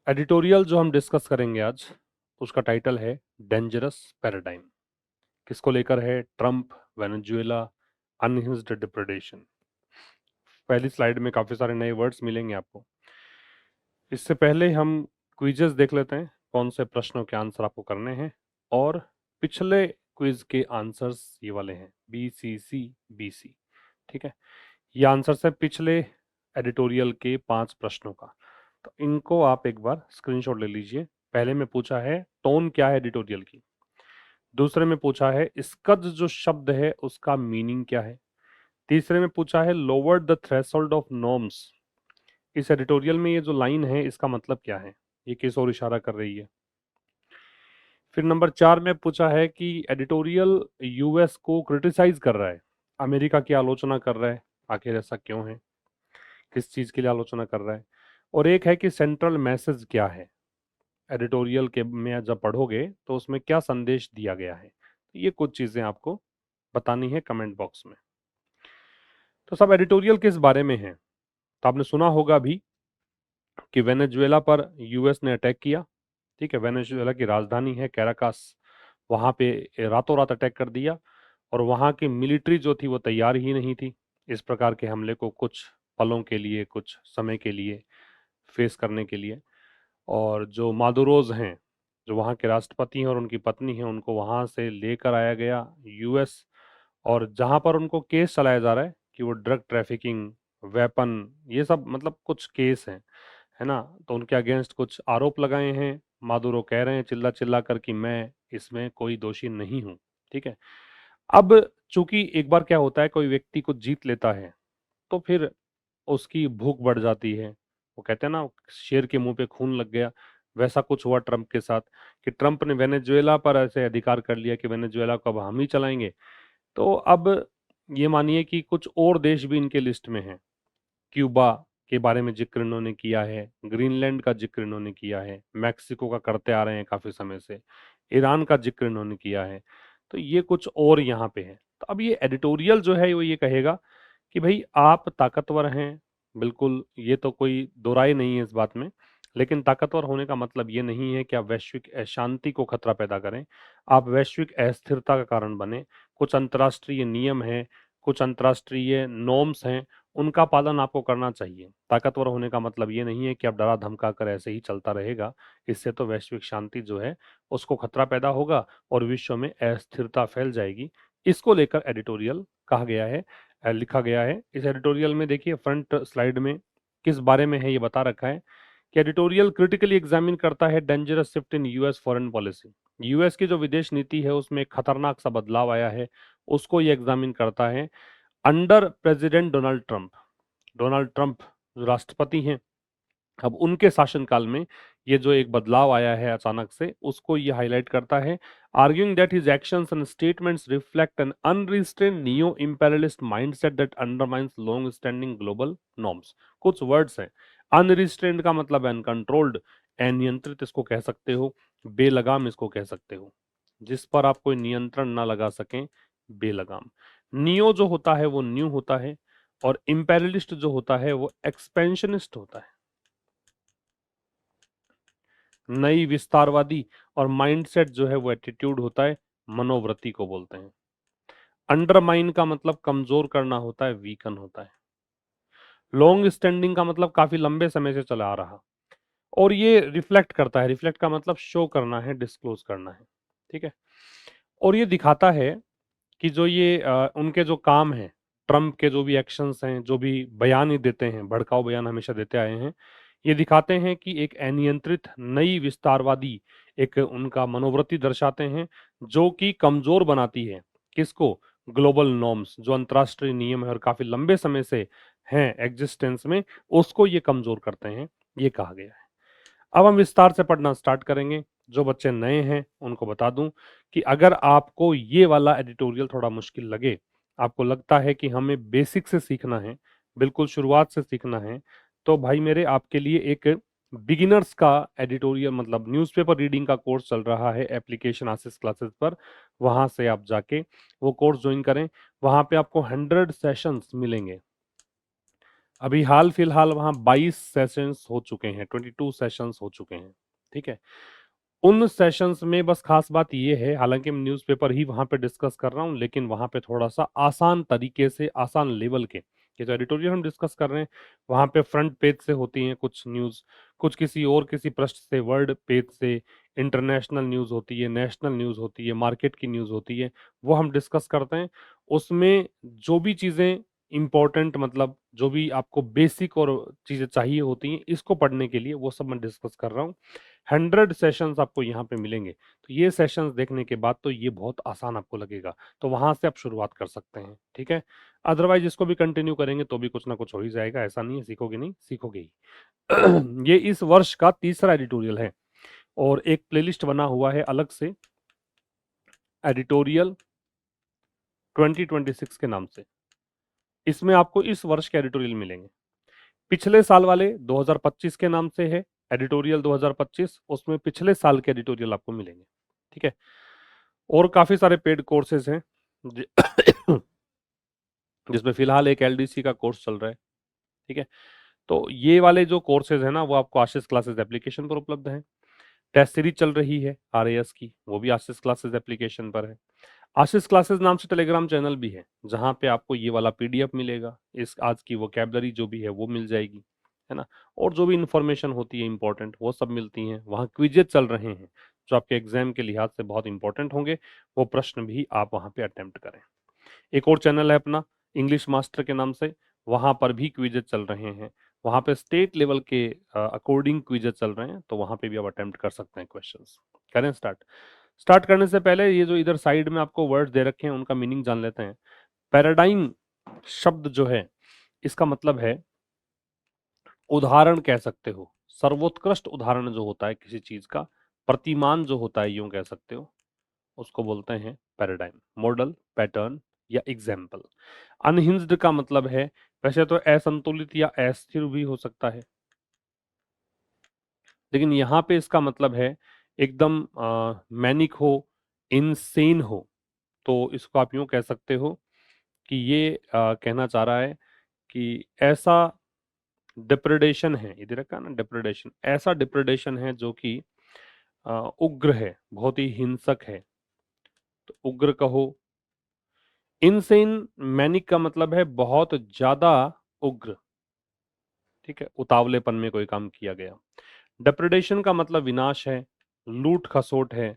Editorial जो हम discuss करेंगे आज, उसका टाइटल है डेंजरस पैराडाइम। किसको लेकर है? Trump, Venezuela, unhinged depredation. पहली स्लाइड में काफी सारे नए वर्ड्स मिलेंगे आपको। इससे पहले हम क्विजेस देख लेते हैं, कौन से प्रश्नों के आंसर आपको करने हैं। और पिछले क्विज के आंसर्स ये वाले हैं, BCC BC। ठीक है, ये आंसर्स है पिछले एडिटोरियल के 5 प्रश्नों का। तो इनको आप एक बार स्क्रीनशॉट ले लीजिए। पहले में पूछा है टोन क्या है एडिटोरियल की। दूसरे में पूछा है स्कज जो शब्द है उसका मीनिंग क्या है। तीसरे में पूछा है lower the threshold of norms. इस एडिटोरियल में ये जो लाइन है इसका मतलब क्या है, ये किस ओर इशारा कर रही है। फिर नंबर 4 में पूछा है कि एडिटोरियल यूएस को क्रिटिसाइज कर रहा है, अमेरिका की आलोचना कर रहा है, आखिर ऐसा क्यों है, किस चीज के लिए आलोचना कर रहा है। और एक है कि सेंट्रल मैसेज क्या है, एडिटोरियल के में जब पढ़ोगे तो उसमें क्या संदेश दिया गया है। तो ये कुछ चीजें आपको बतानी है कमेंट बॉक्स में। तो सब एडिटोरियल किस बारे में है, तो आपने सुना होगा अभी कि वेनेजुएला पर यूएस ने अटैक किया। ठीक है, वेनेजुएला की राजधानी है कैराकास, वहां पे रातों रात अटैक कर दिया। और वहां की मिलिट्री जो थी वो तैयार ही नहीं थी इस प्रकार के हमले को कुछ पलों के लिए, कुछ समय के लिए फेस करने के लिए। और जो मादुरोज हैं, जो वहाँ के राष्ट्रपति हैं और उनकी पत्नी हैं, उनको वहाँ से लेकर आया गया यूएस। और जहाँ पर उनको केस चलाया जा रहा है कि वो ड्रग ट्रैफिकिंग, वेपन, ये सब मतलब कुछ केस हैं, है ना। तो उनके अगेंस्ट कुछ आरोप लगाए हैं। मादुरो कह रहे हैं चिल्ला चिल्ला कर कि मैं इसमें कोई दोषी नहीं हूँ। ठीक है, अब चूंकि एक बार क्या होता है, कोई व्यक्ति को जीत लेता है तो फिर उसकी भूख बढ़ जाती है। वो कहते हैं ना, शेर के मुंह पे खून लग गया। वैसा कुछ हुआ ट्रंप के साथ कि ट्रंप ने वेनेजुएला पर ऐसे अधिकार कर लिया कि वेनेजुएला को अब हम ही चलाएंगे। तो अब ये मानिए कि कुछ और देश भी इनके लिस्ट में हैं। क्यूबा के बारे में जिक्र इन्होंने किया है, ग्रीनलैंड का जिक्र इन्होंने किया है, मैक्सिको का करते आ रहे हैं काफी समय से, ईरान का जिक्र इन्होंने किया है। तो ये कुछ और यहाँ पे है। तो अब ये एडिटोरियल जो है वो ये कहेगा कि भाई आप ताकतवर हैं, बिल्कुल, ये तो कोई दो राय नहीं है इस बात में। लेकिन ताकतवर होने का मतलब ये नहीं है कि आप वैश्विक अशांति को खतरा पैदा करें, आप वैश्विक अस्थिरता का कारण बने। कुछ अंतर्राष्ट्रीय नियम हैं, कुछ अंतर्राष्ट्रीय नॉर्म्स हैं, उनका पालन आपको करना चाहिए। ताकतवर होने का मतलब ये नहीं है कि आप डरा धमका कर ऐसे ही चलता रहेगा। इससे तो वैश्विक शांति जो है उसको खतरा पैदा होगा और विश्व में अस्थिरता फैल जाएगी। इसको लेकर एडिटोरियल कहा गया है, लिखा गया है। इस एडिटोरियल में देखिए फ्रंट स्लाइड में किस बारे में है ये बता रखा है कि एडिटोरियल क्रिटिकली एग्जामिन करता है dangerous shift in US foreign policy. US की जो विदेश नीति है उसमें एक खतरनाक सा बदलाव आया है, उसको ये एग्जामिन करता है अंडर प्रेसिडेंट डोनाल्ड ट्रंप जो राष्ट्रपति हैं, अब उनके शासनकाल में ये जो एक बदलाव आया है अचानक से, उसको ये हाईलाइट करता है। Arguing that his actions and statements reflect an unrestrained neo imperialist mindset that undermines long standing global norms. कुछ वर्ड्स हैं, अनरिस्ट्रेन्ड का मतलब अनकंट्रोल्ड, अनियंत्रित इसको कह सकते हो, बेलगाम इसको कह सकते हो, जिस पर आप कोई नियंत्रण ना लगा सकें, बेलगाम। नियो जो होता है वो न्यू होता है, और इंपेरियलिस्ट जो होता है वो एक्सपेंशनिस्ट होता है, नई विस्तारवादी। और माइंडसेट जो है वो एटीट्यूड होता है, मनोवृत्ति को बोलते हैं। अंडरमाइन का मतलब कमजोर करना होता है, वीकन होता है। लॉन्ग स्टैंडिंग का मतलब काफी लंबे समय से चला आ रहा। और ये रिफ्लेक्ट करता है, रिफ्लेक्ट का मतलब शो करना है, डिस्क्लोज करना है। ठीक है, और ये दिखाता है कि जो ये उनके जो काम हैं, ट्रंप के जो भी एक्शंस हैं, जो भी बयान ये देते हैं, भड़काऊ बयान हमेशा देते आए हैं, ये दिखाते हैं कि एक अनियंत्रित नई विस्तारवादी एक उनका मनोवृत्ति दर्शाते हैं, जो कि कमजोर बनाती है किसको? ग्लोबल नॉर्म्स, जो अंतर्राष्ट्रीय नियम है और काफी लंबे समय से हैं एग्जिस्टेंस में, उसको ये कमजोर करते हैं, ये कहा गया है। अब हम विस्तार से पढ़ना स्टार्ट करेंगे। जो बच्चे नए हैं उनको बता दूं कि अगर आपको ये वाला एडिटोरियल थोड़ा मुश्किल लगे, आपको लगता है कि हमें बेसिक से सीखना है, बिल्कुल शुरुआत से सीखना है, तो भाई मेरे आपके लिए एक बिगिनर्स का एडिटोरियल मतलब न्यूज़पेपर रीडिंग का कोर्स चल रहा है एप्लीकेशन आशीष क्लासेस पर। वहां से आप जाके वो कोर्स ज्वाइन करें। वहां पे आपको 100 सेशंस मिलेंगे, अभी हाल फिलहाल वहाँ 22 सेशंस हो चुके हैं, 22 सेशंस हो चुके हैं, ठीक है? उन सेशंस में बस खास बात ये है, हालाँकि मैं न्यूज़पेपर ही वहाँ पे डिस्कस कर रहा हूँ, लेकिन वहाँ पे थोड़ा-सा आसान तरीके से, आसान लेवल के, ये जो एडिटोरियल हम डिस्कस कर रहे हैं, वहाँ पे फ्रंट पेज से होती हैं कुछ न्यूज़, कुछ किसी पृष्ठ से, वर्ल्ड पेज से, इंटरनेशनल न्यूज़ होती है, नेशनल न्यूज़ होती है, मार्केट की न्यूज़ होती है, वो हम डिस्कस करते हैं। उसमें जो भी चीज़ें इम्पोर्टेंट, मतलब जो भी आपको बेसिक और चीज़ें चाहिए होती हैं, इसको पढ़ने के लिए, वो सब मैं डिस्कस कर रहा हूँ। 100 सेशंस आपको यहाँ पे मिलेंगे। तो ये सेशंस देखने के बाद तो ये बहुत आसान आपको लगेगा। तो वहाँ से आप शुरुआत कर सकते हैं, ठीक है? अदरवाइज़ इसको भी कंटिन्यू करेंगे तो भी कुछ ना कुछ हो ही जाएगा, ऐसा नहीं है सीखोगे नहीं, सीखोगे ही। ये इस वर्ष का तीसरा एडिटोरियल है और एक प्लेलिस्ट बना हुआ है अलग से, एडिटोरियल 2026 के नाम से। इसमें आपको इस वर्ष के एडिटोरियल मिलेंगे। पिछले साल वाले 2025 के नाम से है, एडिटोरियल 2025, उसमें पिछले साल के एडिटोरियल आपको मिलेंगे, ठीक है? और काफ़ी सारे पेड कोर्सेज़ हैं, जि जिसमें फ़िलहाल एक एलडीसी का कोर्स चल रहा है, ठीक है? तो ये वाले जो कोर्सेज़ हैं ना, वो आपको आशीष क्लासेस एप्लीकेशन पर उपलब्ध हैं। टेस्ट सीरीज़ चल रही है आरएएस की, वो भी आशीष क्लासेस एप्लीकेशन पर है। आशीष क्लासेस नाम से टेलीग्राम चैनल भी है, जहाँ पे आपको ये वाला पीडीएफ मिलेगा, इस आज की वोकैब्युलरी जो भी है वो मिल जाएगी, है ना? और जो भी इन्फॉर्मेशन होती है इम्पोर्टेंट, वो सब मिलती हैं। वहाँ क्विज़ेज़ चल रहे हैं, जो आपके एग्ज़ाम के लिहाज से बहुत इम्पोर्टेंट होंगे, वो प्रश्न भी आप वहाँ पे अटेम्प्ट करें। एक और चैनल है अपना, इंग्लिश मास्टर के नाम से, वहाँ पर भी क्विज़ेज़ चल रहे हैं। वहाँ पे स्टेट लेवल के अकॉर्डिंग क्विज़ेज़ चल रहे हैं, तो वहाँ पे भी आप अटेम्प्ट कर सकते हैं क्वेश्चंस। करें स्टार्ट? स्टार्ट करने से पहले ये जो इधर साइड में आपको वर्ड्स दे रखे हैं, उनका मीनिंग जान लेते हैं। पैराडाइम शब्द जो है, इसका मतलब है उदाहरण कह सकते हो, सर्वोत्कृष्ट उदाहरण जो होता है किसी चीज़ का, प्रतिमान जो होता है, यूँ कह सकते हो, उसको बोलते हैं पैराडाइम। मॉडल, पैटर्न या एग्जाम्पल। अनहिंज्ड का मतलब है, वैसे तो असंतुलित या अस्थिर भी हो सकता है, लेकिन यहाँ पे इसका मतलब है एकदम मैनिक हो, इनसेन हो। तो इसको आप यूँ कह सकते हो कि ये कहना चाह रहा है कि ऐसा डिप्रेडेशन है, इधर रखा है ना डिप्रेडेशन, ऐसा डिप्रेडेशन है जो कि उग्र है, बहुत ही हिंसक है, तो उग्र कहो। इनसेन मैनिक का मतलब है बहुत ज्यादा उग्र, ठीक है, उतावलेपन में कोई काम किया गया। डिप्रेडेशन का मतलब विनाश है, लूट खसोट है,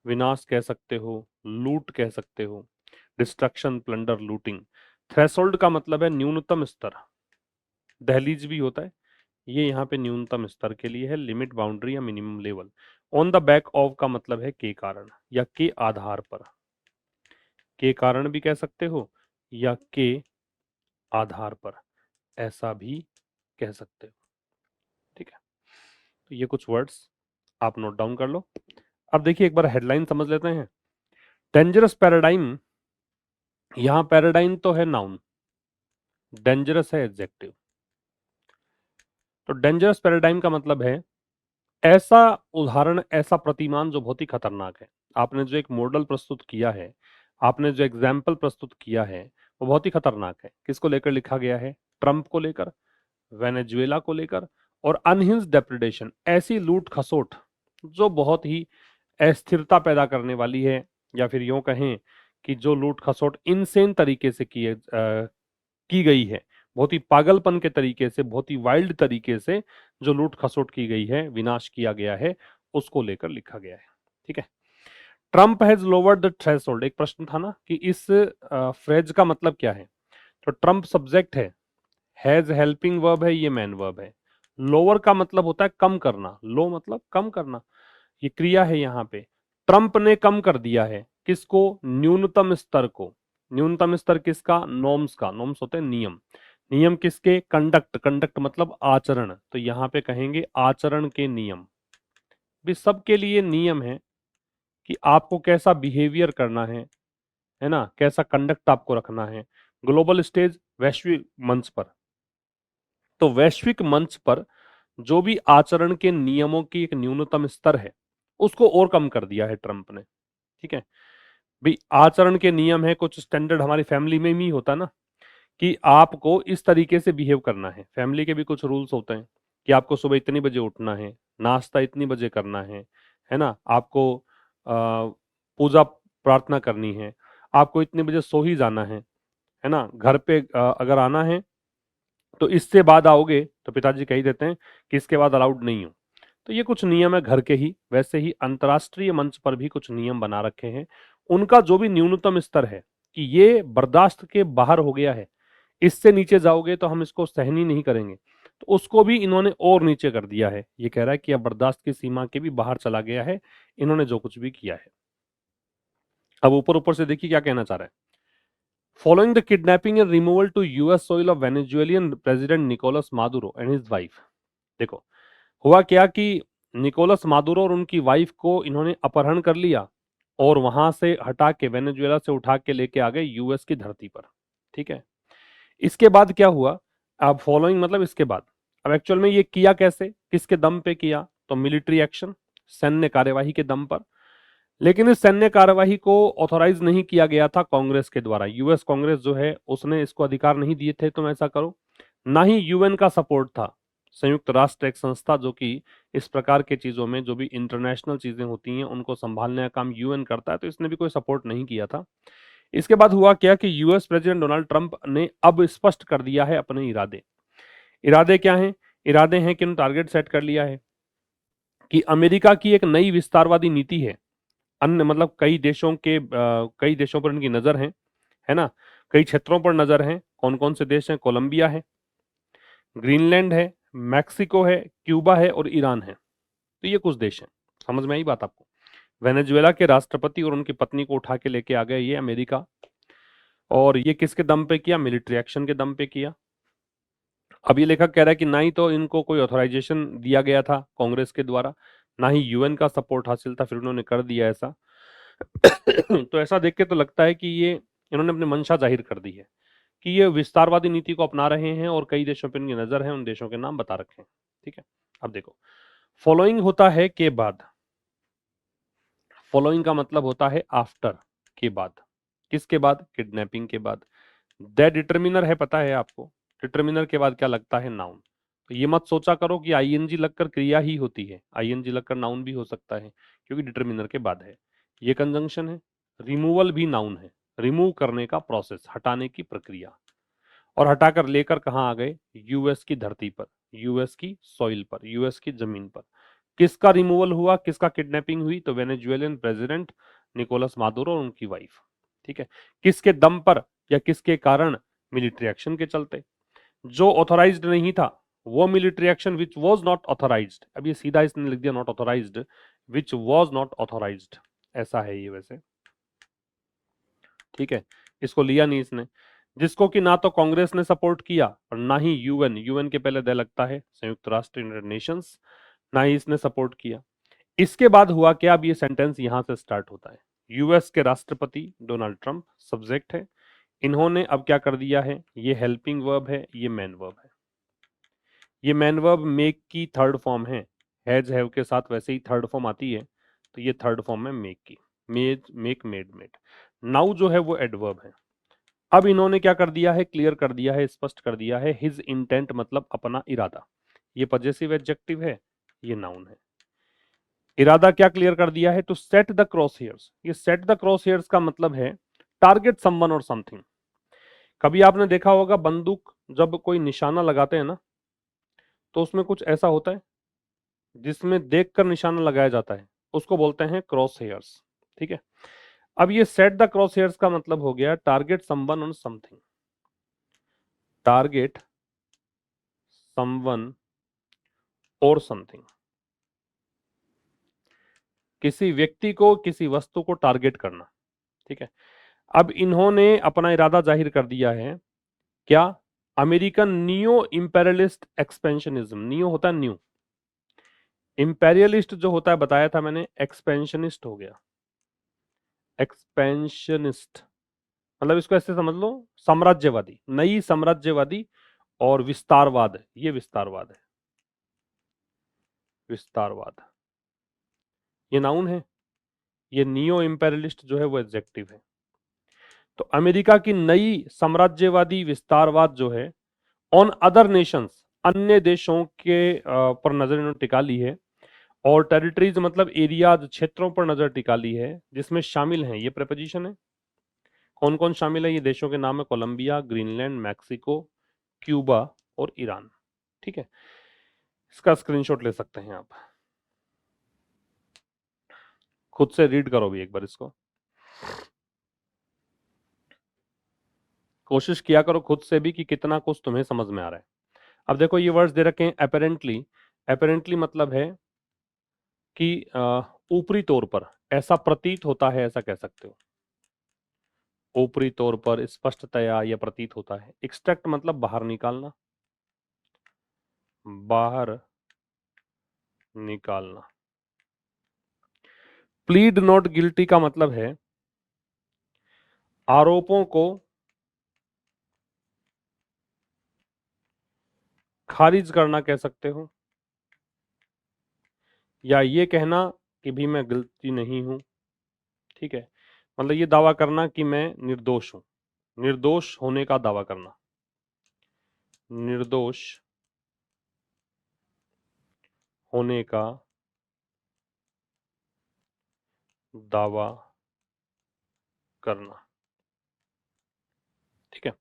विनाश कह सकते हो, लूट कह सकते हो, डिस्ट्रक्शन, प्लंडर, लूटिंग। थ्रेशोल्ड का मतलब है न्यूनतम स्तर, दहलीज भी होता है, ये यहाँ पे न्यूनतम स्तर के लिए है, लिमिट, बाउंड्री या minimum level. On the back of का मतलब है के कारण या के आधार पर, के कारण भी कह सकते हो या के आधार पर, ऐसा भी कह सकते हो, ठीक है? तो ये कुछ वर्ड्स आप नोट डाउन कर लो। अब देखिए एक बार हेडलाइन समझ लेते हैं। डेंजरस पैराडाइम, यहाँ पैराडाइम तो है नाउन, डेंजरस है एडजेक्टिव। तो डेंजरस पैराडाइम का मतलब है ऐसा उदाहरण, ऐसा प्रतिमान जो बहुत ही खतरनाक है। आपने जो एक मॉडल प्रस्तुत किया है, आपने जो एग्जाम्पल प्रस्तुत किया है, वो बहुत ही खतरनाक है। किसको लेकर लिखा गया है? ट्रंप को लेकर, वेनेजुएला को लेकर, और अनहिंज्ड डेप्रेडेशन, ऐसी लूट खसोट जो बहुत ही अस्थिरता पैदा करने वाली है, या फिर यूं कहें कि जो लूट खसोट इनसेन तरीके से की गई है, बहुत ही पागलपन के तरीके से, बहुत ही वाइल्ड तरीके से जो लूट खसोट की गई है, विनाश किया गया है, उसको लेकर लिखा गया है, ठीक है? Trump has lowered the threshold, एक प्रश्न था ना कि इस फ्रेज का मतलब क्या है? तो ट्रंप सब्जेक्ट है, हैज हेल्पिंग वर्ब है, ये मैन वर्ब है। लोअर का मतलब होता है कम करना, लो मतलब कम करना, ये क्रिया है यहाँ पे। ट्रंप ने कम कर दिया है किसको? न्यूनतम स्तर को। न्यूनतम स्तर किसका? नॉर्म्स का। नॉर्म्स होते हैं नियम। नियम किसके? कंडक्ट, कंडक्ट मतलब आचरण, तो यहाँ पे कहेंगे आचरण के नियम। भी सबके लिए नियम है कि आपको कैसा बिहेवियर करना है ना, कैसा कंडक्ट आपको रखना है। ग्लोबल स्टेज, वैश्विक मंच पर, तो वैश्विक मंच पर जो भी आचरण के नियमों की एक न्यूनतम स्तर है, उसको और कम कर दिया है ट्रंप ने, ठीक है? भाई आचरण के नियम है, कुछ स्टैंडर्ड हमारी फैमिली में भी होता है ना कि आपको इस तरीके से बिहेव करना है। फैमिली के भी कुछ रूल्स होते हैं कि आपको सुबह इतनी बजे उठना है, नाश्ता इतनी बजे करना है ना? आपको पूजा प्रार्थना करनी है, आपको इतने बजे सो ही जाना है ना? घर पे अगर आना है तो इससे बाद आओगे तो पिताजी कह ही देते हैं कि इसके बाद अलाउड नहीं हो। तो ये कुछ नियम है घर के ही, वैसे ही अंतर्राष्ट्रीय मंच पर भी कुछ नियम बना रखे हैं। उनका जो भी न्यूनतम स्तर है कि ये बर्दाश्त के बाहर हो गया है, इससे नीचे जाओगे तो हम इसको सहन ही नहीं करेंगे। तो उसको भी इन्होंने और नीचे कर दिया है। ये कह रहा है कि अब बर्दाश्त की सीमा के भी बाहर चला गया है, इन्होंने जो कुछ भी किया है। अब ऊपर-ऊपर से देखिए क्या कहना चाह रहा है। Following the kidnapping and removal to US soil of Venezuelan President Nicolas Maduro and his wife। देखो, हुआ क्या कि निकोलस मादुरो और उनकी वाइफ को इन्होंने अपहरण कर लिया और वहां से हटा के वेनेजुएला से उठा के लेके आ गए यूएस की धरती पर। ठीक है। इसके बाद क्या हुआ? अब फॉलोइंग मतलब इसके बाद, अब एक्चुअल में ये किया कैसे, किसके दम पे किया? तो मिलिट्री एक्शन, सैन्य कार्यवाही के दम पर। लेकिन इस सैन्य कार्यवाही को ऑथोराइज नहीं किया गया था कांग्रेस के द्वारा। यूएस कांग्रेस जो है उसने इसको अधिकार नहीं दिए थे तुम ऐसा करो। ना ही यूएन का सपोर्ट था। संयुक्त राष्ट्र एक संस्था जो कि इस प्रकार के चीजों में जो भी इंटरनेशनल चीजें होती हैं उनको संभालने का काम यूएन करता है, तो इसने भी कोई सपोर्ट नहीं किया था। इसके बाद हुआ क्या कि यूएस प्रेसिडेंट डोनाल्ड ट्रंप ने अब स्पष्ट कर दिया है अपने इरादे। इरादे क्या हैं? इरादे हैं कि उन्होंने टारगेट सेट कर लिया है कि अमेरिका की एक नई विस्तारवादी नीति है। अन्य मतलब कई देशों पर इनकी नजर है ना? कई क्षेत्रों पर नजर है। कौन-कौन से देश हैं? कोलंबिया है, ग्रीनलैंड है, मैक्सिको है, क्यूबा है और ईरान है। तो ये कुछ देश हैं। समझ में आई बात आपको? वेनेजुएला के राष्ट्रपति और उनकी पत्नी को उठा के लेके आ गए ये अमेरिका। और ये किसके दम पे किया? मिलिट्री एक्शन के दम पे किया। अब ये लेखक कह रहा है कि ना ही तो इनको कोई ऑथराइजेशन दिया गया था कांग्रेस के द्वारा, ना ही यूएन का सपोर्ट हासिल था, फिर उन्होंने कर दिया ऐसा। तो ऐसा देख के तो लगता है कि ये इन्होंने अपनी मंशा जाहिर कर दी है कि ये विस्तारवादी नीति को अपना रहे हैं और कई देशों पर इनकी नजर है, उन देशों के नाम बता रखे हैं। ठीक है। अब देखो, फॉलोइंग होता है के बाद। फॉलोइंग का मतलब होता है आफ्टर, के बाद। किसके बाद? किडनैपिंग के बाद। द डिटर्मिनर है, पता है आपको? डिटर्मिनर के बाद क्या लगता है? नाउन। तो ये मत सोचा करो कि आईएनजी लगकर क्रिया ही होती है, आईएनजी लगकर नाउन भी हो सकता है, क्योंकि डिटर्मिनर के बाद है। ये कंजंक्शन है। रिमूवल भी नाउन है, रिमूव करने का प्रोसेस, हटाने की प्रक्रिया। और हटाकर लेकर कहाँ आ गए? यूएस की धरती पर, यूएस की सॉइल पर, यूएस की जमीन पर। किसका रिमूवल हुआ, किसका किडनैपिंग हुई? तो वेनेजुएलियन प्रेसिडेंट निकोलस मादुरो और उनकी वाइफ। ठीक है। किसके दम पर या किसके कारण? मिलिट्री एक्शन के चलते। जो ऑथोराइज्ड नहीं था वो military action which was not authorized. अब ये सीधा इसने लिख दिया not authorized, which was not authorized, ऐसा है ये वैसे। ठीक है। इसको लिया नहीं इसने, जिसको कि ना तो कांग्रेस ने सपोर्ट किया और ना ही यूएन, यूएन के पहले दे लगता है संयुक्त राष्ट्र, यूनाइटेड नेशंस, ना ही इसने सपोर्ट किया। इसके बाद हुआ क्या? अब ये सेंटेंस यहां से स्टार्ट होता है। यूएस के राष्ट्रपति डोनाल्ड ट्रंप सब्जेक्ट है। इन्होंने अब क्या कर दिया है? ये हेल्पिंग वर्ब है, ये मेन वर्ब है। ये मेन वर्ब मेक की थर्ड फॉर्म है। हैज हैव के साथ वैसे ही थर्ड फॉर्म आती है, तो ये थर्ड फॉर्म है मेक की। Make, made. नाउ जो है वो एडवर्ब है। अब इन्होंने क्या कर दिया है? क्लियर कर दिया है, स्पष्ट कर दिया है। हिज इंटेंट मतलब अपना इरादा। ये पजेसिव एडजेक्टिव है, ये नाउन है। इरादा क्या क्लियर कर दिया है? तो सेट द क्रॉस हेयर्स। ये सेट द क्रॉस हेयर्स का मतलब है टारगेट समवन और समथिंग। कभी आपने देखा होगा बंदूक जब कोई निशाना लगाते हैं ना, तो उसमें कुछ ऐसा होता है जिसमें देखकर निशाना लगाया जाता है, उसको बोलते हैं क्रॉस हेयर्स। ठीक है। अब ये सेट द क्रॉस हेयर्स का मतलब हो गया target someone on something. Target someone और समथिंग, किसी व्यक्ति को, किसी वस्तु को टारगेट करना। ठीक है। अब इन्होंने अपना इरादा जाहिर कर दिया है। क्या? American neo imperialist expansionism. Neo होता है न्यू, इंपेरियलिस्ट जो होता है बताया था मैंने, एक्सपेंशनिस्ट हो गया। एक्सपेंशनिस्ट मतलब इसको ऐसे समझ लो, साम्राज्यवादी, नई साम्राज्यवादी और विस्तारवाद, ये विस्तारवाद है। विस्तारवाद ये नाउन है, ये नियो इंपेरियलिस्ट जो है वो एडजेक्टिव है। तो अमेरिका की नई साम्राज्यवादी विस्तारवाद जो है ऑन अदर नेशंस, अन्य देशों के पर नजर इन्होंने टिका ली है, और टेरिटरीज मतलब एरियाज, क्षेत्रों पर नजर टिका ली है, जिसमें शामिल हैं, ये प्रेपोजिशन है। कौन कौन शामिल है? ये देशों के नाम है कोलंबिया, ग्रीनलैंड, मैक्सिको, क्यूबा और ईरान। ठीक है, इसका स्क्रीनशॉट ले सकते हैं आप, खुद से रीड करो भी एक बार इसको, कोशिश किया करो खुद से भी कि कितना कुछ तुम्हें समझ में आ रहा है। अब देखो ये वर्ड्स दे रखे हैं अपेरेंटली। अपेरेंटली मतलब है कि ऊपरी तौर पर, ऐसा प्रतीत होता है, ऐसा कह सकते हो। ऊपरी तौर पर, स्पष्टतया यह प्रतीत होता है। एक्सट्रैक्ट मतलब बाहर निकालना, बाहर निकालना। प्लीड नॉट गिल्टी का मतलब है आरोपों को खारिज करना कह सकते हो, या ये कहना कि भी मैं गलती नहीं हूं। ठीक है, मतलब ये दावा करना कि मैं निर्दोष हूं, निर्दोष होने का दावा करना, निर्दोष होने का दावा करना। ठीक है,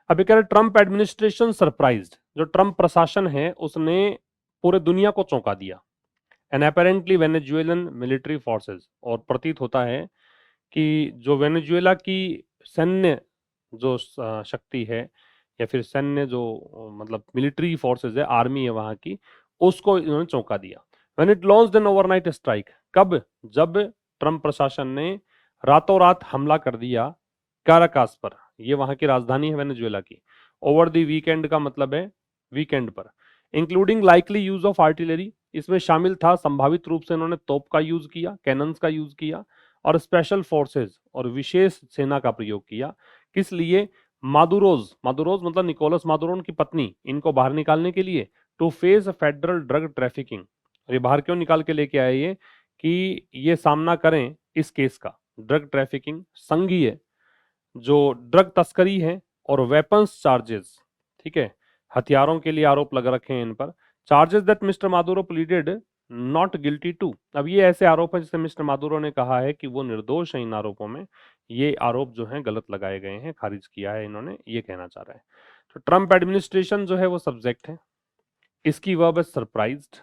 अभी कह रहे ट्रंप एडमिनिस्ट्रेशन सरप्राइज्ड, जो ट्रंप प्रशासन है उसने पूरे दुनिया को चौंका दिया। And apparently Venezuelan military forces, और प्रतीत होता है कि जो वेनेजुएला की सैन्य जो शक्ति है, या फिर सैन्य जो मतलब मिलिट्री फोर्सेस है, आर्मी है वहां की, उसको इन्होंने चौंका दिया। When it launched an overnight strike, कब? जब ट्रंप प्रशासन ने रातों रात हमला कर दिया काराकास पर, ये वहां की राजधानी है वेनेजुएला की। ओवर द वीकेंड का मतलब है वीकेंड पर, including likely use of artillery, इसमें शामिल था संभावित रूप से इन्होंने तोप का यूज किया, कैनन्स का यूज किया, और स्पेशल फोर्सेस और विशेष सेना का प्रयोग किया। किस लिए? मादुरोज, मादुरोज मतलब निकोलस मादुरो उनकी पत्नी, इनको बाहर निकालने के लिए, to face federal drug trafficking. ये बाहर क्यों निकाल के लेके आए? ये कि ये सामना करें इस केस का, ड्रग ट्रैफिकिंग, संघीय जो ड्रग तस्करी है, और वेपन्स चार्जेस। ठीक है, हथियारों के लिए आरोप लग रखे हैं इन पर। Charges that Mister Maduro pleaded not guilty to. अब ये ऐसे आरोप हैं जिसे मिस्टर मादुरो ने कहा है कि वो निर्दोष है इन आरोपों में, ये आरोप जो हैं गलत लगाए गए हैं, खारिज किया है इन्होंने, ये कहना चाह रहा है। तो ट्रंप एडमिनिस्ट्रेशन जो है वो सब्जेक्ट है, इसकी वर्ब है सरप्राइज्ड,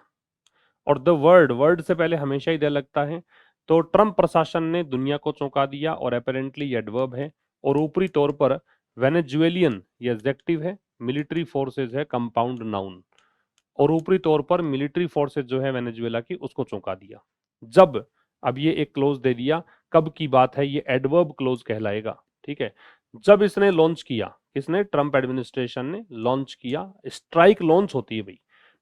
और द वर्ड, वर्ड से पहले हमेशा ही दे लगता है। तो ट्रंप प्रशासन ने दुनिया को चौंका दिया, और अपेरेंटली ये एडवर्ब है, और ऊपरी तौर पर वेनेजुएलियन ये एडजेक्टिव है, मिलिट्री फोर्सेज है कंपाउंड नाउन, और ऊपरी तौर पर मिलिट्री फोर्सेज जो है वेनेजुएला की, उसको चौंका दिया। जब, अब ये एक क्लोज दे दिया, कब की बात है? ये एडवर्ब क्लोज कहलाएगा। ठीक है, जब इसने लॉन्च किया, किसने? ट्रंप एडमिनिस्ट्रेशन ने लॉन्च किया। स्ट्राइक लॉन्च होती है भाई,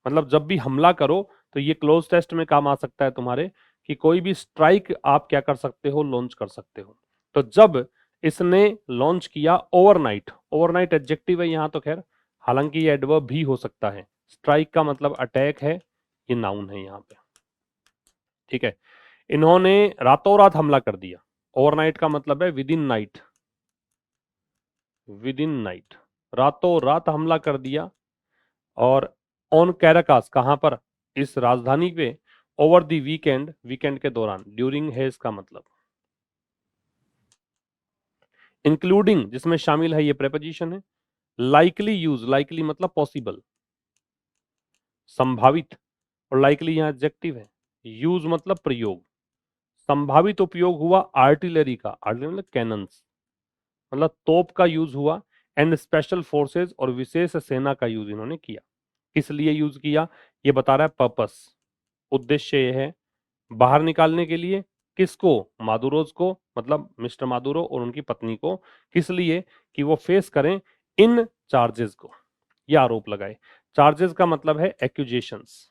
मतलब जब भी हमला करो तो ये क्लोज टेस्ट में काम आ सकता है तुम्हारे, कि कोई भी स्ट्राइक आप क्या कर सकते हो? लॉन्च कर सकते हो। तो जब इसने लॉन्च किया ओवरनाइट, ओवरनाइट एडजेक्टिव है यहां तो खैर, हालांकि ये एडवर्ब भी हो सकता है। स्ट्राइक का मतलब अटैक है, ये नाउन है यहां पे। ठीक है, इन्होंने रातों रात हमला कर दिया। ओवरनाइट का मतलब है with in night, with in night, रातों रात हमला कर दिया। और ऑन कैराकास, कहां पर? इस राजधानी पे। ओवर द वीकेंड, वीकेंड के दौरान, ड्यूरिंग है इसका मतलब। इंक्लूडिंग जिसमें शामिल है, ये प्रेपोजिशन है। लाइकली यूज, लाइकली मतलब पॉसिबल, संभावित, और लाइकली यहां एडजेक्टिव है। यूज मतलब प्रयोग, संभावित उपयोग हुआ आर्टिलरी का, आर्टिलरी मतलब कैनन्स, मतलब तोप का यूज हुआ। एंड स्पेशल फोर्सेस, और विशेष सेना का यूज इन्होंने किया। किस लिए यूज किया? ये बता रहा है पर्पस, उद्देश्य ये है, बाहर निकालने के लिए। किसको? मादुरोज को, मतलब मिस्टर मादुरो और उनकी पत्नी को। किस लिए? कि वो फेस करें इन चार्जेस को, ये आरोप लगाए। चार्जेस का मतलब है एक्यूजेशंस,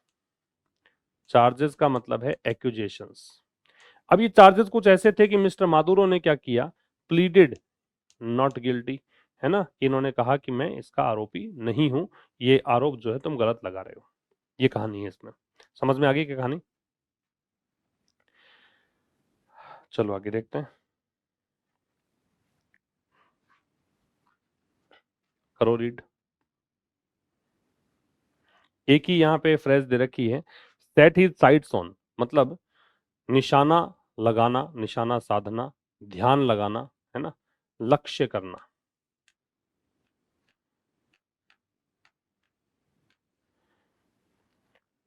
चार्जेस का मतलब है एक्यूजेशंस। अब ये चार्जेस कुछ ऐसे थे कि मिस्टर मादुरो ने क्या किया? प्लीडेड नॉट गिल्टी, है ना, इन्होंने कहा कि मैं इसका आरोपी नहीं हूं, ये आरोप जो है तुम गलत लगा रहे हो। ये कहानी है इसमें, समझ में आ गई क्या कहानी? चलो आगे देखते हैं। करो रीड। एक ही यहाँ पे फ्रेज दे रखी है, सेट हिज साइट्स ऑन, मतलब निशाना लगाना, निशाना साधना, ध्यान लगाना, है ना, लक्ष्य करना।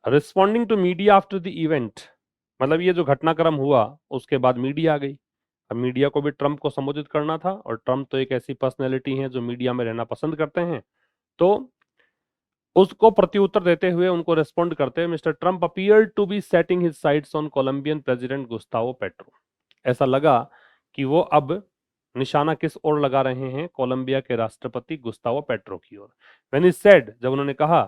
Responding to media after the event, मतलब ये जो घटनाक्रम हुआ उसके बाद मीडिया आ गई। अब मीडिया को भी ट्रंप को संबोधित करना था, और ट्रंप तो एक ऐसी पर्सनैलिटी है जो मीडिया में रहना पसंद करते हैं, तो उसको प्रत्युत्तर देते हुए, उनको रेस्पॉन्ड करते हुए, Mister Trump appear to be setting his sights on Colombian president Gustavo Petro. ऐसा लगा कि वो अब निशाना किस ओर लगा रहे हैं, कोलंबिया के राष्ट्रपति गुस्तावो पेट्रो की ओर। व्हेन ही सेड, जब उन्होंने कहा,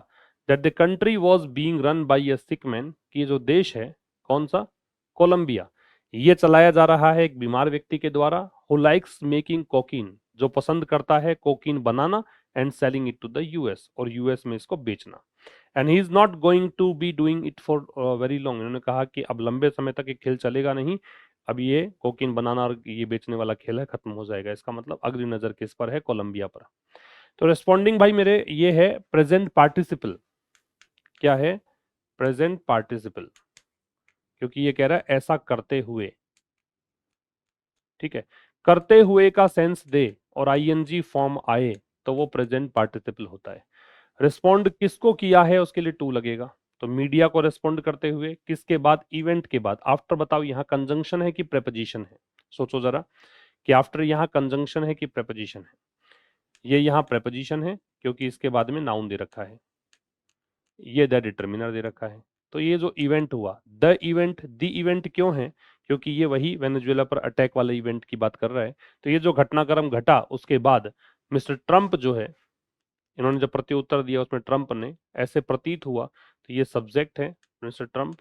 that the country was being run by a sick man, कि ये जो देश है, कौन सा, कोलंबिया, ये चलाया जा रहा है एक बीमार व्यक्ति के द्वारा, हु लाइक्स मेकिंग कोकीन, जो पसंद करता है कोकीन बनाना, and selling it to the US, और यूएस में इसको बेचना। And he is not going to be doing it for very long, इन्होंने कहा कि अब लंबे समय तक ये खेल चलेगा नहीं, अब ये कोकीन बनाना और ये बेचने वाला खेल है, खत्म हो जाएगा। इसका मतलब अगली नजर किस पर है, कोलंबिया पर। तो रेस्पॉन्डिंग भाई मेरे ये है प्रेजेंट पार्टिसिपल, क्या है, प्रेजेंट पार्टिसिपल, क्योंकि ये कह रहा है ऐसा करते हुए, ठीक है, करते हुए का सेंस दे और आईएनजी फॉर्म आए तो वो प्रेजेंट पार्टिसिपल होता है। रिस्पॉन्ड किसको किया है उसके लिए टू लगेगा, तो मीडिया को रिस्पॉन्ड करते हुए, किसके बाद, इवेंट के बाद। आफ्टर बताओ यहाँ कंजंक्शन है कि प्रेपोजिशन है, सोचो जरा कि आफ्टर यहाँ कंजंक्शन है कि प्रेपोजिशन है। ये यहाँ प्रेपोजिशन है क्योंकि इसके बाद में नाउन दे रखा है, ये द डिटर्मिनर दे रखा है। तो ये जो इवेंट हुआ, द इवेंट क्यों है, क्योंकि ये वही वेनेजुएला पर अटैक वाले इवेंट की बात कर रहा है। तो ये जो घटनाक्रम घटा उसके बाद मिस्टर ट्रंप जो है, इन्होंने जब प्रत्युत्तर दिया उसमें ट्रंप ने, ऐसे प्रतीत हुआ, तो ये सब्जेक्ट है मिस्टर ट्रंप,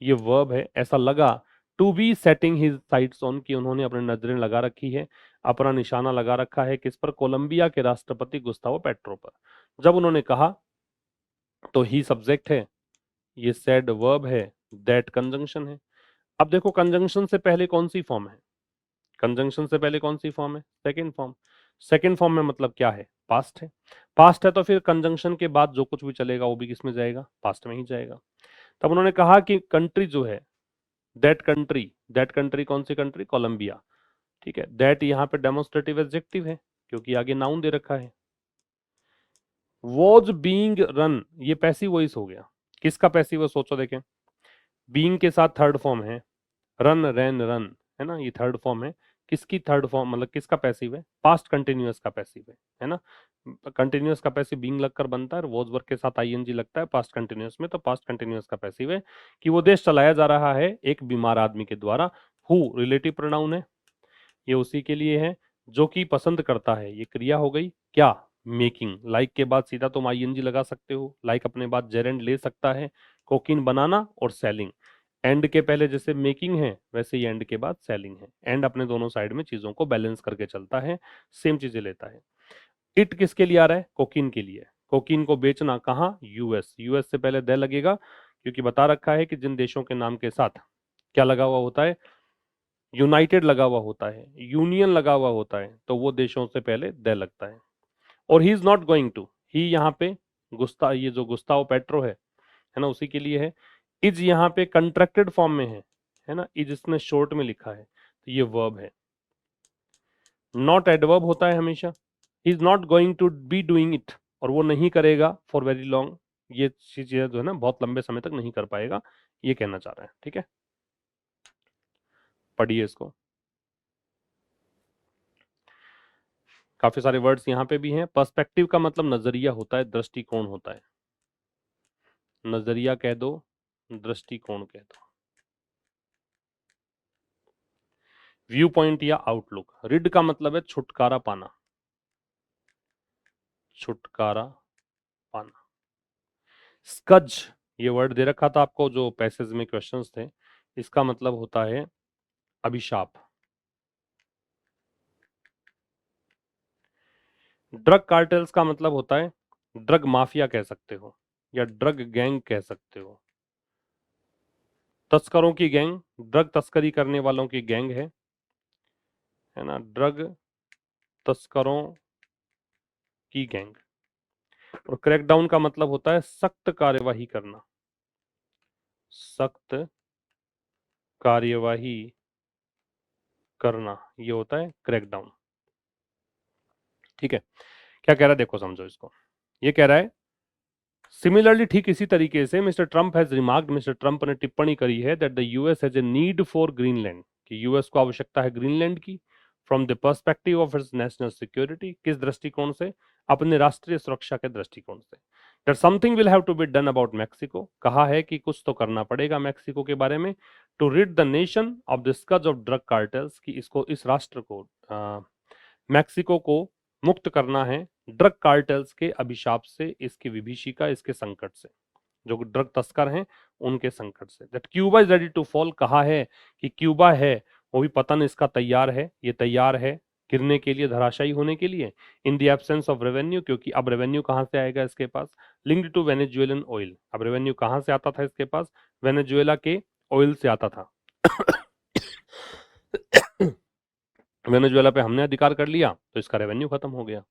ये वर्ब है, ऐसा लगा, to be setting his sights on, की उन्होंने अपनी नजरें लगा रखी है, अपना निशाना लगा रखा है किस पर, कोलंबिया के राष्ट्रपति गुस्तावो पेट्रो पर। जब उन्होंने कहा तो ही सब्जेक्ट है, ये सेड वर्ब है, दैट कंजंक्शन है। अब देखो कंजंक्शन से पहले कौन सी फॉर्म है, कंजंक्शन से पहले कौन सी फॉर्म है, सेकंड फॉर्म। सेकंड फॉर्म में मतलब क्या है, पास्ट है। पास्ट है तो फिर कंजंक्शन के बाद जो कुछ भी चलेगा वो भी किसमें जाएगा, पास्ट में ही जाएगा। तब उन्होंने कहा कि कंट्री जो है, दैट कंट्री कौन सी कंट्री, कोलंबिया, ठीक है। दैट यहाँ पे डेमोन्स्ट्रेटिव एडजेक्टिव है क्योंकि आगे नाउन दे रखा है। वॉज बीइंग रन, ये पैसिव वॉइस हो गया, किसका पैसिव है सोचो देखें, बीइंग के साथ थर्ड फॉर्म है, रन रैन रन, है ना, ये थर्ड फॉर्म है, किसकी थर्ड फॉर्म, मतलब किसका पैसिव है, पास्ट कंटिन्यूअस का पैसिव है ना। कंटिन्यूअस का पैसिव बीइंग लगकर बनता है, और वॉज वर्ब के साथ आईएनजी लगता है पास्ट कंटिन्यूअस में, तो पास्ट कंटिन्यूअस का पैसिव है कि वो देश चलाया जा रहा है एक बीमार आदमी के द्वारा। हु रिलेटिव प्रोनाउन है, ये उसी के लिए है जो कि पसंद करता है, ये क्रिया हो गई क्या, मेकिंग। लाइक के बाद सीधा तुम आईएनजी लगा सकते हो, लाइक अपने बाद जेरेंड ले सकता है, कोकीन बनाना और सेलिंग। एंड के पहले जैसे मेकिंग है वैसे ही एंड के बाद सेलिंग है। एंड अपने दोनों साइड में चीजों को बैलेंस करके चलता है, सेम चीजें लेता है। इट किसके लिए आ रहा है, कोकीन के लिए। कोकीन को बेचना कहाँ, यूएस। यूएस से पहले द लगेगा क्योंकि बता रखा है कि जिन देशों के नाम के साथ क्या लगा हुआ होता है, यूनाइटेड लगा हुआ होता है, यूनियन लगा हुआ होता है, तो वो देशों से पहले द लगता है। और he is not going to, he यहाँ पे ये जो गुस्ताव पेट्रो है ना, उसी के लिए है। इज यहाँ पे कंट्रैक्टेड फॉर्म में है ना, इज इसने शॉर्ट में लिखा है, तो ये वर्ब है। नॉट एडवर्ब होता है हमेशा, he is not going to be doing it, और वो नहीं करेगा फॉर वेरी लॉन्ग, ये चीजें जो है ना बहुत लंबे समय तक नहीं कर पाएगा, ये कहना चाह रहा है, ठीक है। पढ़िए इसको, काफी सारे वर्ड्स यहाँ पे भी हैं। पर्सपेक्टिव का मतलब नजरिया होता है, दृष्टिकोण होता है, नजरिया कह दो, दृष्टिकोण कह दो। व्यू पॉइंट या आउटलुक। रिड का मतलब है छुटकारा पाना, छुटकारा पाना। स्कज, ये वर्ड दे रखा था आपको जो पैसेज में क्वेश्चंस थे, इसका मतलब होता है अभिशाप। ड्रग कार्टेल्स का मतलब होता है ड्रग माफिया कह सकते हो या ड्रग गैंग कह सकते हो। तस्करों की गैंग, ड्रग तस्करी करने वालों की गैंग है ना, ड्रग तस्करों की गैंग। और क्रैकडाउन का मतलब होता है सख्त कार्यवाही करना, सख्त कार्यवाही करना, ये होता है क्रैकडाउन। ठीक है, क्या कह रहा है देखो, समझो इसको। ये कह रहा है सिमिलरली, ठीक इसी तरीके से Mister Trump has remarked, Mister Trump ने टिप्पणी करी है that the US has a need for Greenland, कि यूएस को आवश्यकता है ग्रीनलैंड की, from the perspective of its national security, किस दृष्टिकोण से, अपने राष्ट्रीय सुरक्षा के दृष्टिकोण से। That something will have to be done about Mexico, कहा है कि कुछ तो करना पड़ेगा मैक्सिको के बारे में, to rid the nation of the scourge of drug cartels, कि इसको, इस राष्ट्र को, मैक्सिको को मुक्त करना है ड्रग कार्टेल्स के अभिशाप से, इसकी विभीषिका, इसके संकट से, जो ड्रग तस्कर हैं उनके संकट से। That Cuba is ready to fall, कहा है कि क्यूबा है वो भी पतन इसका तैयार है, ये तैयार है गिरने के लिए, धराशायी होने के लिए, in the absence of revenue, क्योंकि अब रेवेन्यू कहां से आएगा इसके पास, लिंक्ड टू वेनेजुएलन ऑयल। अब रेवेन्यू कहां से आता था इसके पास, वेनेजुएला के ऑयल से आता था। वेनेजुएला पे हमने अधिकार कर लिया तो इसका रेवेन्यू खत्म हो गया।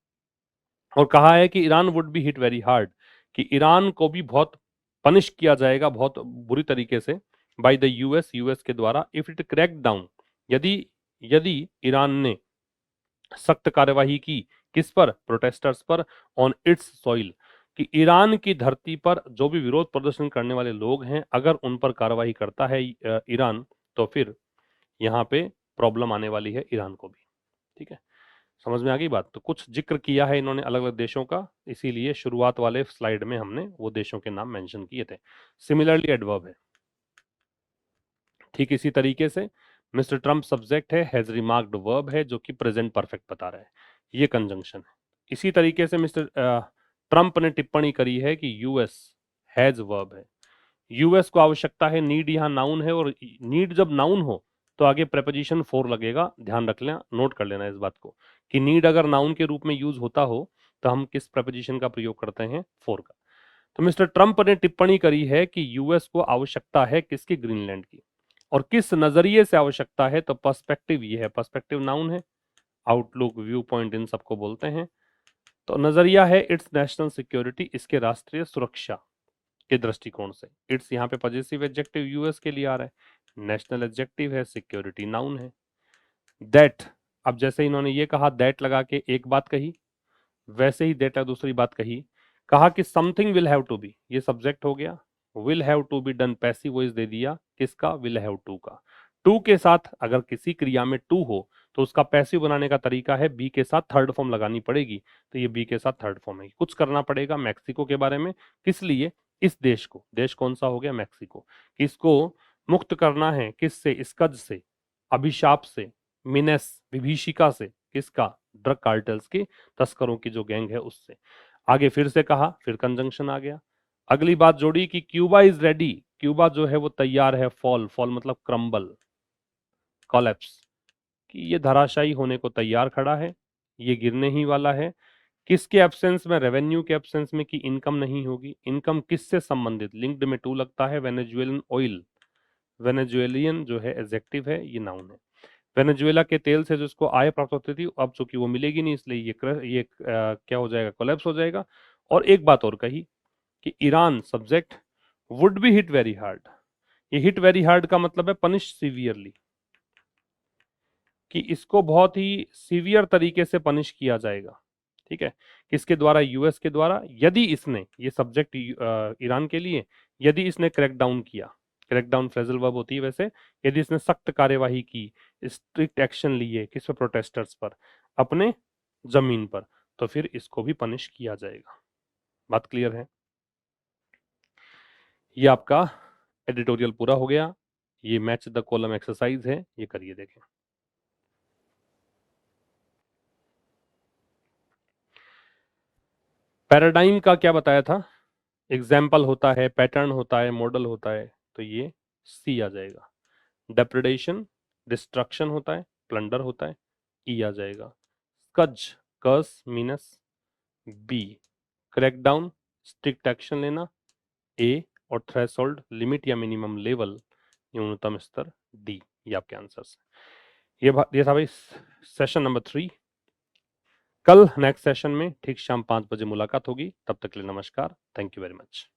और कहा है कि Iran would be hit very hard, कि ईरान को भी बहुत पनिश किया जाएगा, बहुत बुरी तरीके से, बाय द यूएस, यूएस के द्वारा, इफ इट क्रैक डाउन, यदि यदि ईरान ने सख्त कार्यवाही की, किस पर, प्रोटेस्टर्स पर, ऑन इट्स सॉइल, कि ईरान की धरती पर जो भी विरोध प्रदर्शन करने वाले लोग हैं, अगर उन पर कार्रवाई करता है ईरान, तो फिर यहाँ पे प्रॉब्लम आने वाली है ईरान को भी। ठीक है, समझ में आ गई बात। तो कुछ जिक्र किया है इन्होंने अलग अलग देशों का, इसीलिए शुरुआत वाले स्लाइड में हमने वो देशों के नाम मेंशन किए थे। सिमिलरली एडवर्ब है, ठीक इसी तरीके से मिस्टर ट्रम्प सब्जेक्ट है, हैज रिमार्क्ड वर्ब है जो कि प्रेजेंट परफेक्ट बता रहा है, ये कंजंक्शन है। इसी तरीके से मिस्टर ट्रम्प ने टिप्पणी करी है कि यूएस हैज वर्ब है, यूएस को आवश्यकता है, नीड यहाँ नाउन है, और नीड जब नाउन हो तो आगे प्रेपोजिशन फॉर लगेगा, ध्यान रख लेना, नोट कर लेना इस बात को, कि नीड अगर नाउन के रूप में यूज होता हो तो हम किस प्रेपोजिशन का प्रयोग करते हैं, फॉर का। तो मिस्टर ट्रंप ने टिप्पणी करी है कि यूएस को आवश्यकता है किसकी, ग्रीनलैंड की, और किस नजरिए से आवश्यकता है, तो पर्सपेक्टिव, ये है पर्सपेक्टिव नाउन है, आउटलुक, व्यू पॉइंट, इन सबको बोलते हैं। तो नजरिया है इट्स नेशनल सिक्योरिटी, इसके राष्ट्रीय सुरक्षा के दृष्टिकोण से। इट्स यहाँ पे पॉजिटिव एडजेक्टिव यूएस के लिए आ रहा है, नेशनल एडजेक्टिव है, सिक्योरिटी नाउन है। दैट, अब जैसे इन्होंने ये कहा, दैट लगा के एक बात कही, वैसे ही दैट दूसरी बात कही, कहा कि something will have to be, ये सब्जेक्ट हो गया, will have to be done passive voice दे दिया, किसका, विल हैव टू का। टू के साथ अगर किसी क्रिया में टू हो तो उसका पैसिव बनाने का तरीका है बी के साथ थर्ड फॉर्म लगानी पड़ेगी, तो ये बी के साथ थर्ड फॉर्म है। कुछ करना पड़ेगा मैक्सिको के बारे में, किस लिए, इस देश को, देश कौन सा हो गया, मैक्सिको, इसको मुक्त करना है, किससे, स्कज से, अभिशाप से, मिनेस, विभीषिका से, किसका, ड्रग कार्टेल्स की, तस्करों की जो गैंग है उससे। आगे फिर से कहा, फिर कंजंक्शन आ गया, अगली बात जोड़ी कि क्यूबा इज रेडी, क्यूबा जो है वो तैयार है, फॉल, फॉल मतलब क्रम्बल, कोलैप्स, कि ये धराशायी होने को तैयार खड़ा है, ये गिरने ही वाला है। किसके एब्सेंस में, रेवेन्यू के एब्सेंस में, कि इनकम नहीं होगी, इनकम किससे संबंधित, लिंक्ड में टू लगता है, वेनेजुएलन ऑयल, वेनेजुएलियन जो है एडजेक्टिव है, ये नाउन है। वेनेजुएला के तेल से जिसको आय प्राप्त होती थी, अब चूंकि वो मिलेगी नहीं, इसलिए ये क्या हो जाएगा, कोलैप्स हो जाएगा। और एक बात और कही कि Iran subject, would be hit very hard, ये हिट वेरी हार्ड का मतलब है पनिश सीवियरली, कि इसको बहुत ही सीवियर तरीके से पनिश किया जाएगा। ठीक है, किसके द्वारा, यूएस के द्वारा, यदि इसने, ये सब्जेक्ट ईरान के लिए, यदि इसने क्रैकडाउन किया, क्रैकडाउन फ्रेजल वर्ब होती है वैसे, यदि इसने सख्त कार्यवाही की, स्ट्रिक्ट एक्शन लिए, किस पर, प्रोटेस्टर्स पर, अपने जमीन पर, तो फिर इसको भी पनिश किया जाएगा। बात क्लियर है? ये आपका एडिटोरियल पूरा हो गया, ये मैच द कॉलम एक्सरसाइज है, ये करिए देखें। पैराडाइम का क्या बताया था, एग्जाम्पल होता है, पैटर्न होता है, मॉडल होता है, तो ये सी आ जाएगा। डेप्रेडेशन, डिस्ट्रक्शन होता है, प्लंडर होता है, ई आ जाएगा। Scourge, curse, menace, B. Crackdown, strict action लेना, ए। और थ्रेशोल्ड, लिमिट या मिनिमम लेवल, न्यूनतम स्तर, डी। ये आपके आंसर्स। ये था भाई सेशन नंबर 3। कल नेक्स्ट सेशन में ठीक शाम 5 बजे मुलाकात होगी। तब तक के लिए नमस्कार। Thank you very much.